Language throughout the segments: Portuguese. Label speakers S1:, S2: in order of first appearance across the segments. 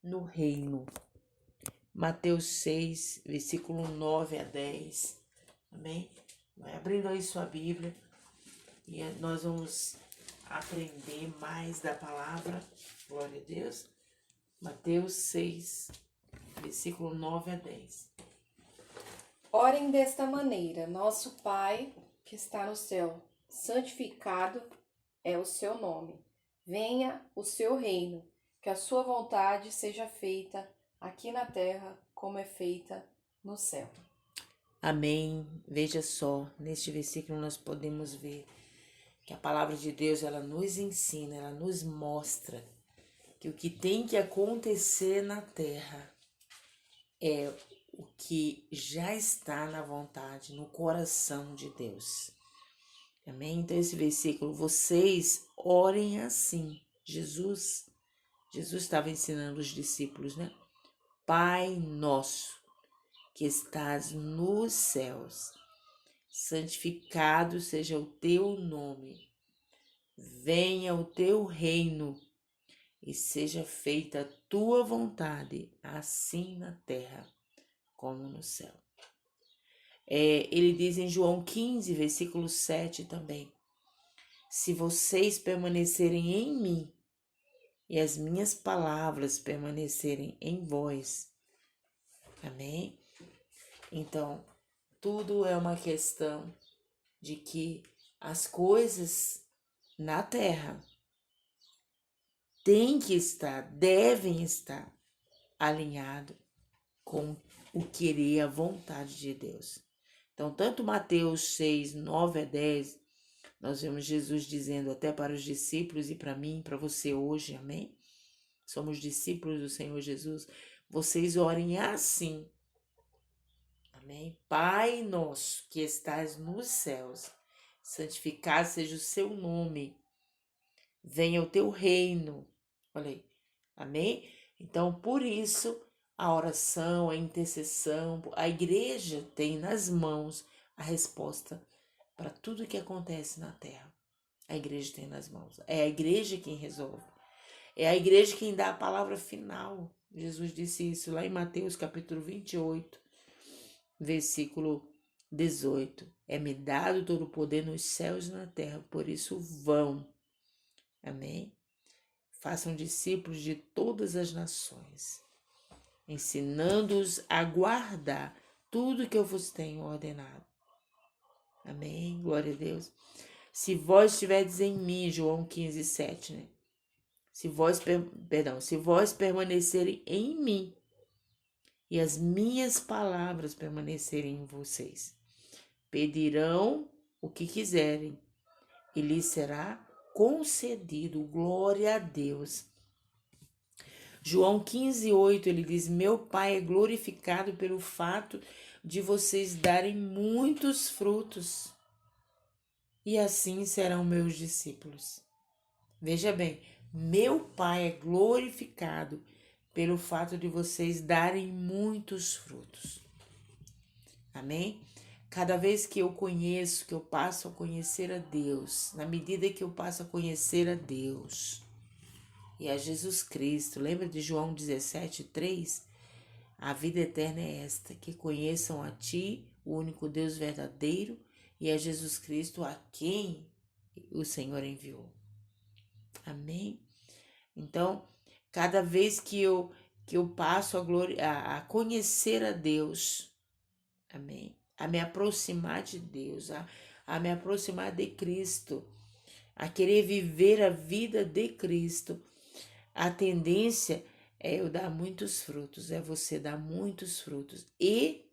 S1: no reino. Mateus 6, versículo 9 a 10. Amém? Vai abrindo aí sua Bíblia e nós vamos aprender mais da palavra. Glória a Deus. Mateus 6, versículo 9 a 10.
S2: Orem desta maneira: Nosso Pai, que está no céu, santificado é o seu nome. Venha o seu reino, que a sua vontade seja feita aqui na terra como é feita no céu.
S1: Amém. Veja só, neste versículo nós podemos ver que a palavra de Deus, ela nos ensina, ela nos mostra que o que tem que acontecer na terra é o que já está na vontade, no coração de Deus. Amém? Então esse versículo, vocês orem assim. Jesus estava ensinando os discípulos, né? Pai nosso, que estás nos céus, santificado seja o teu nome. Venha o teu reino e seja feita a tua vontade, assim na terra como no céu. Ele diz em João 15, versículo 7 também: se vocês permanecerem em mim e as minhas palavras permanecerem em vós. Amém? Então, tudo é uma questão de que as coisas na terra têm que estar, devem estar alinhado com o querer, a vontade de Deus. Então, tanto Mateus 6, 9 a 10, nós vemos Jesus dizendo até para os discípulos e para mim, para você hoje, amém? Somos discípulos do Senhor Jesus. Vocês orem assim, amém? Pai nosso que estás nos céus, santificado seja o seu nome, venha o teu reino. Olha aí, amém? Então, por isso, a oração, a intercessão, a igreja tem nas mãos a resposta para tudo que acontece na terra. A igreja tem nas mãos. É a igreja quem resolve. É a igreja quem dá a palavra final. Jesus disse isso lá em Mateus capítulo 28, versículo 18. É-me dado todo o poder nos céus e na terra, por isso vão. Amém? Façam discípulos de todas as nações, ensinando-os a guardar tudo que eu vos tenho ordenado. Amém? Glória a Deus. Se vós estiverdes em mim, João 15, 7, né? Se vós permanecerem em mim e as minhas palavras permanecerem em vocês, pedirão o que quiserem e lhes será concedido. Glória a Deus. João 15, 8, ele diz: meu Pai é glorificado pelo fato de vocês darem muitos frutos, e assim serão meus discípulos. Veja bem, meu Pai é glorificado pelo fato de vocês darem muitos frutos. Amém? Cada vez que eu conheço, que eu passo a conhecer a Deus, na medida que eu passo a conhecer a Deus e a Jesus Cristo, lembra de João 17, 3? A vida eterna é esta, que conheçam a Ti, o único Deus verdadeiro, e a Jesus Cristo, a quem o Senhor enviou. Amém? Então, cada vez que eu passo a conhecer a Deus, amém? A me aproximar de Deus, a me aproximar de Cristo, a querer viver a vida de Cristo, a tendência é eu dar muitos frutos, é você dar muitos frutos. E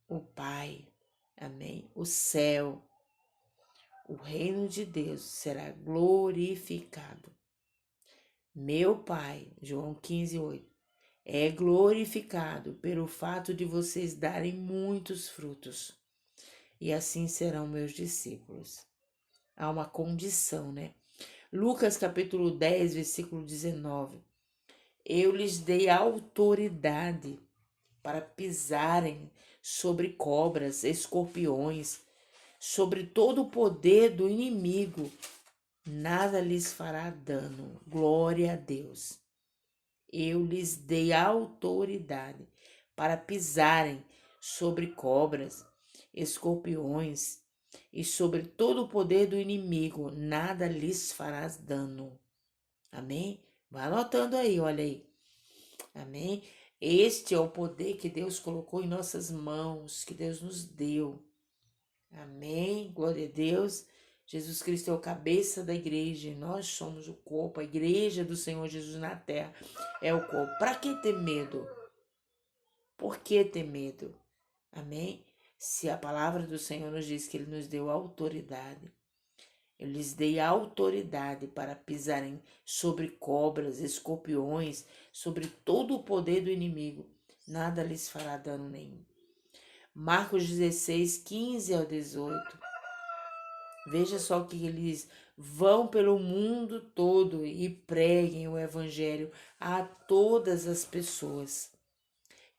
S1: o Pai, amém? O céu, o reino de Deus será glorificado. Meu Pai, João 15, 8, é glorificado pelo fato de vocês darem muitos frutos, e assim serão meus discípulos. Há uma condição, né? Lucas capítulo 10, versículo 19. Eu lhes dei autoridade para pisarem sobre cobras, escorpiões, sobre todo o poder do inimigo. Nada lhes fará dano. Glória a Deus. eu lhes dei autoridade para pisarem sobre cobras, escorpiões e sobre todo o poder do inimigo, nada lhes farás dano. Amém? Vai anotando aí, olha aí. Amém? Este é o poder que Deus colocou em nossas mãos, que Deus nos deu. Amém? Glória a Deus. Jesus Cristo é o cabeça da igreja e nós somos o corpo. A igreja do Senhor Jesus na terra é o corpo. Para que ter medo? Por que ter medo? Amém? Se a palavra do Senhor nos diz que Ele nos deu autoridade. Eu lhes dei autoridade para pisarem sobre cobras, escorpiões, sobre todo o poder do inimigo. Nada lhes fará dano nenhum. Marcos 16, 15 ao 18. Veja só que eles vão pelo mundo todo e preguem o evangelho a todas as pessoas.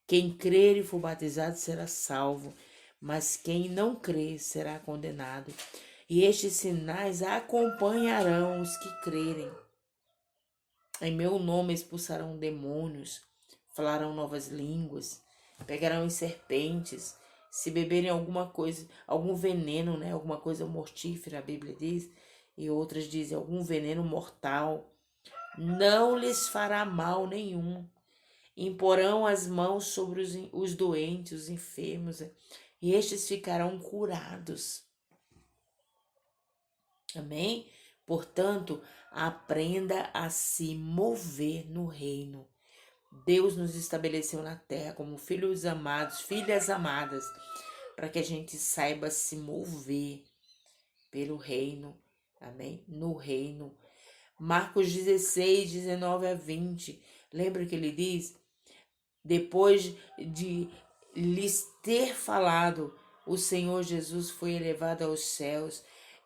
S1: Quem crer e for batizado será salvo, mas quem não crer será condenado. E estes sinais acompanharão os que crerem. Em meu nome expulsarão demônios, falarão novas línguas, pegarão em serpentes, se beberem alguma coisa, algum veneno, né? Alguma coisa mortífera, a Bíblia diz, e outras dizem algum veneno mortal, não lhes fará mal nenhum. Imporão as mãos sobre os doentes, os enfermos, e estes ficarão curados. Amém? Portanto, aprenda a se mover no reino. Deus nos estabeleceu na terra como filhos amados, filhas amadas, para que a gente saiba se mover pelo reino. Amém? No reino. Marcos 16, 19 a 20. Lembra que ele diz? Depois de lhes ter falado, o Senhor Jesus foi elevado aos céus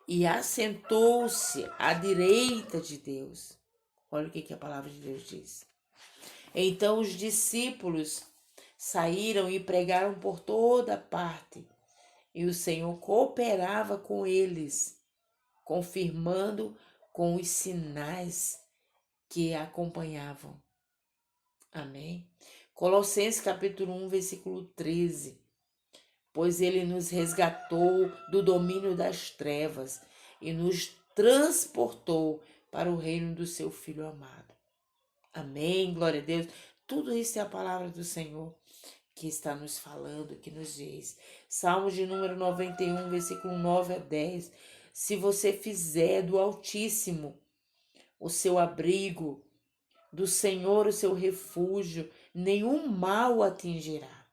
S1: e assentou-se à direita de Deus. Olha o que a palavra de Deus diz. Então os discípulos saíram e pregaram por toda parte, e o Senhor cooperava com eles, confirmando com os sinais que acompanhavam. Amém? Colossenses capítulo 1, versículo 13. Pois ele nos resgatou do domínio das trevas e nos transportou para o reino do seu Filho amado. Amém, glória a Deus. Tudo isso é a palavra do Senhor que está nos falando, que nos diz. Salmos de número 91, versículo 9 a 10. Se você fizer do Altíssimo o seu abrigo, do Senhor o seu refúgio, nenhum mal atingirá.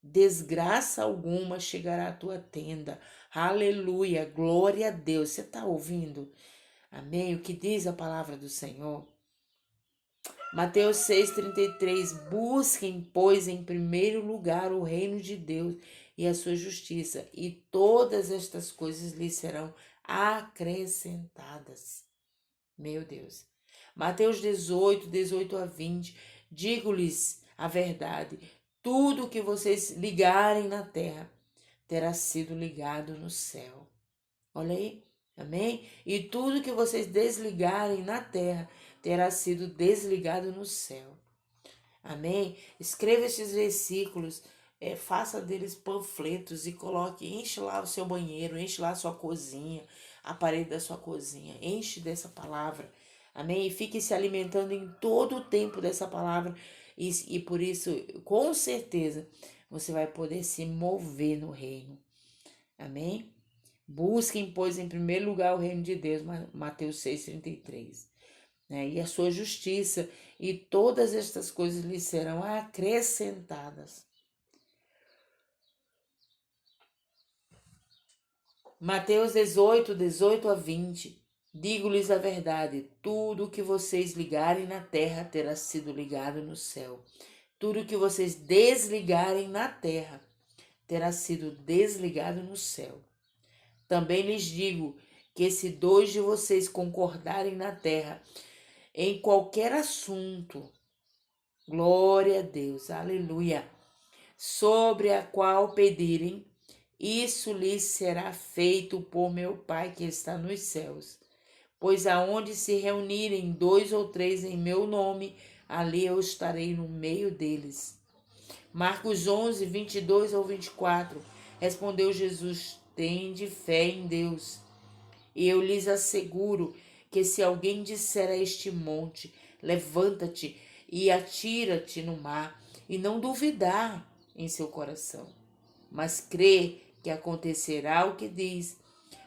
S1: Desgraça alguma chegará à tua tenda. Aleluia, glória a Deus. Você está ouvindo? Amém? O que diz a palavra do Senhor? Mateus 6,33. Busquem, pois, em primeiro lugar o reino de Deus e a sua justiça, e todas estas coisas lhes serão acrescentadas. Meu Deus. Mateus 18, 18 a 20. Digo-lhes a verdade. Tudo que vocês ligarem na terra terá sido ligado no céu. Olha aí, amém? E tudo que vocês desligarem na terra terá sido desligado no céu. Amém? Escreva esses versículos, faça deles panfletos e coloque, enche lá o seu banheiro, enche lá a sua cozinha, a parede da sua cozinha, enche dessa palavra. Amém? E fique se alimentando em todo o tempo dessa palavra. E por isso, com certeza, você vai poder se mover no reino. Amém? Busquem, pois, em primeiro lugar o reino de Deus, Mateus 6,33. E a sua justiça, e todas estas coisas lhe serão acrescentadas. Mateus 18, 18 a 20. Digo-lhes a verdade, tudo o que vocês ligarem na terra terá sido ligado no céu. Tudo o que vocês desligarem na terra terá sido desligado no céu. Também lhes digo que se dois de vocês concordarem na terra em qualquer assunto, glória a Deus, aleluia, sobre a qual pedirem, isso lhes será feito por meu Pai que está nos céus. Pois aonde se reunirem 2 ou 3 em meu nome, ali eu estarei no meio deles. Marcos 11, 22 ao 24. Respondeu Jesus: tende fé em Deus. E eu lhes asseguro que se alguém disser a este monte, levanta-te e atira-te no mar, e não duvidar em seu coração, mas crê que acontecerá o que diz,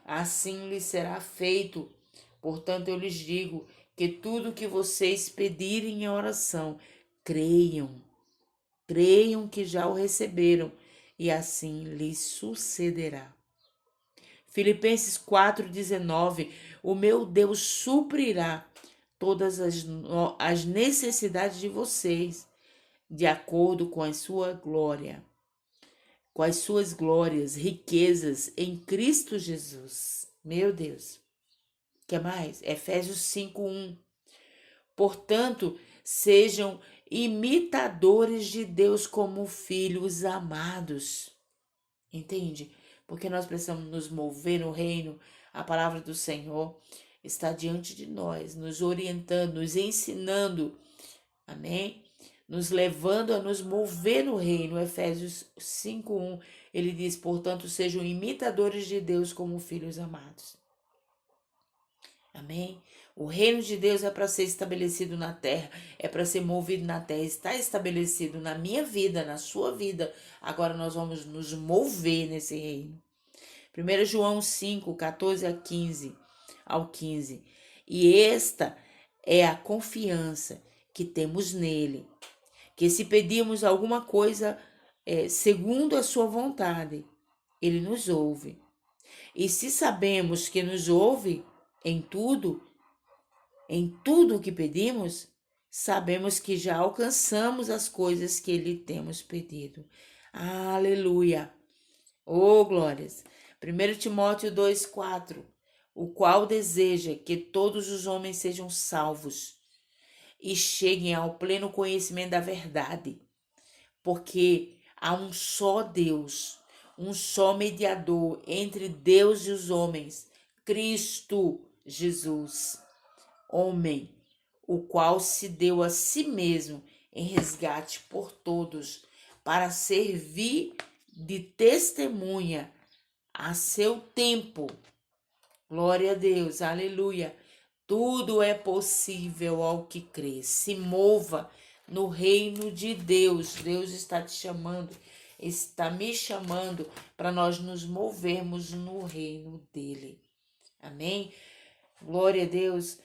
S1: assim lhe será feito. Portanto, eu lhes digo que tudo o que vocês pedirem em oração, creiam, creiam que já o receberam, e assim lhes sucederá. Filipenses 4,19, o meu Deus suprirá todas as necessidades de vocês, de acordo com a sua glória, com as suas glórias, riquezas em Cristo Jesus. Meu Deus. Que mais? Efésios 5:1. Portanto, sejam imitadores de Deus como filhos amados. Entende? Porque nós precisamos nos mover no reino. A palavra do Senhor está diante de nós, nos orientando, nos ensinando. Amém? Nos levando a nos mover no reino. Efésios 5:1, ele diz: portanto, sejam imitadores de Deus como filhos amados. Amém? O reino de Deus é para ser estabelecido na terra, é para ser movido na terra, está estabelecido na minha vida, na sua vida. Agora nós vamos nos mover nesse reino. 1 João 5, 14 ao 15. E esta é a confiança que temos nele, que se pedirmos alguma coisa segundo a sua vontade, ele nos ouve. E se sabemos que nos ouve em tudo o que pedimos, sabemos que já alcançamos as coisas que lhe temos pedido. Aleluia! Oh, glórias! 1 Timóteo 2,4, o qual deseja que todos os homens sejam salvos e cheguem ao pleno conhecimento da verdade, porque há um só Deus, um só mediador entre Deus e os homens, Cristo Jesus, homem, o qual se deu a si mesmo em resgate por todos, para servir de testemunha a seu tempo. Glória a Deus, aleluia. Tudo é possível ao que crê. Se mova no reino de Deus. Deus está te chamando, está me chamando para nós nos movermos no reino dele. Amém? Glória a Deus.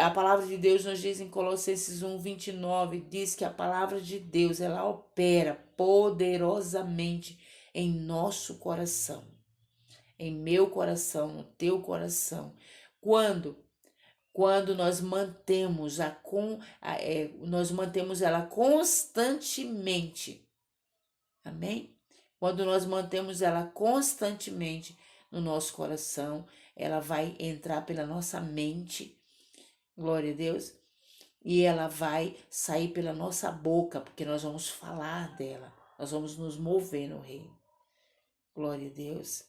S1: A palavra de Deus nos diz em Colossenses 1:29, diz que a palavra de Deus, ela opera poderosamente em nosso coração, em meu coração, no teu coração. Quando nós mantemos nós mantemos ela constantemente. Amém? Quando nós mantemos ela constantemente no nosso coração, ela vai entrar pela nossa mente, glória a Deus, e ela vai sair pela nossa boca, porque nós vamos falar dela, nós vamos nos mover no reino. Glória a Deus.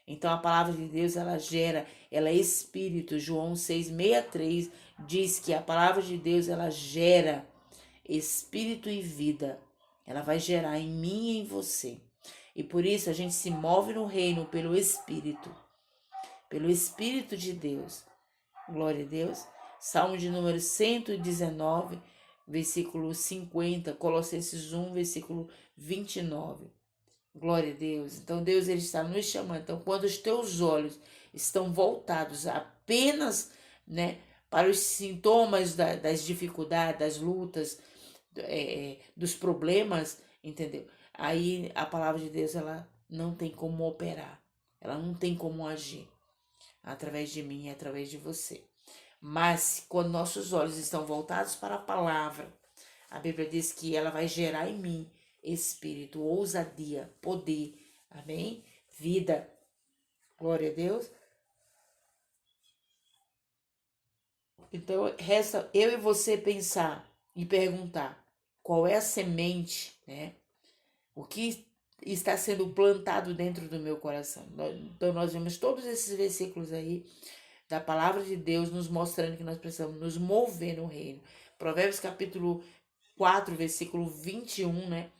S1: Então a palavra de Deus, ela é espírito. João 6:63 diz que a palavra de Deus, ela gera espírito e vida. Ela vai gerar em mim e em você. E por isso a gente se move no reino pelo Espírito de Deus. Glória a Deus. Salmo de número 119, versículo 50, Colossenses 1, versículo 29. Glória a Deus. Então Deus, ele está nos chamando. Então quando os teus olhos estão voltados apenas, para os sintomas das dificuldades, das lutas, dos problemas, entendeu? Aí a palavra de Deus, ela não tem como operar, ela não tem como agir através de mim e através de você. Mas quando nossos olhos estão voltados para a palavra, a Bíblia diz que ela vai gerar em mim espírito, ousadia, poder, amém? Vida. Glória a Deus. Então resta eu e você pensar e perguntar qual é a semente, o que está sendo plantado dentro do meu coração. Então nós vemos todos esses versículos aí da palavra de Deus nos mostrando que nós precisamos nos mover no reino, Provérbios capítulo 4, versículo 21, né?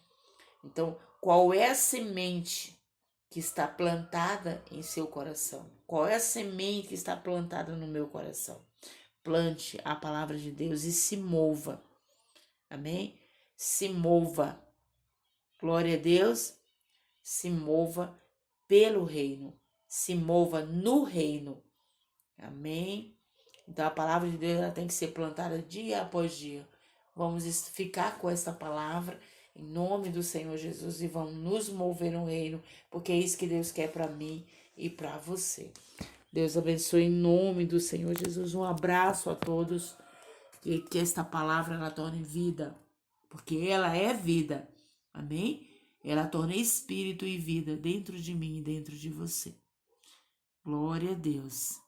S1: Então, qual é a semente que está plantada em seu coração? Qual é a semente que está plantada no meu coração? Plante a palavra de Deus e se mova. Amém? Se mova. Glória a Deus. Se mova pelo reino. Se mova no reino. Amém? Então, a palavra de Deus ela tem que ser plantada dia após dia. Vamos ficar com essa palavra em nome do Senhor Jesus e vamos nos mover no reino, porque é isso que Deus quer para mim e para você. Deus abençoe em nome do Senhor Jesus. Um abraço a todos. E que esta palavra ela torne vida, porque ela é vida. Amém? Ela torna espírito e vida dentro de mim e dentro de você. Glória a Deus.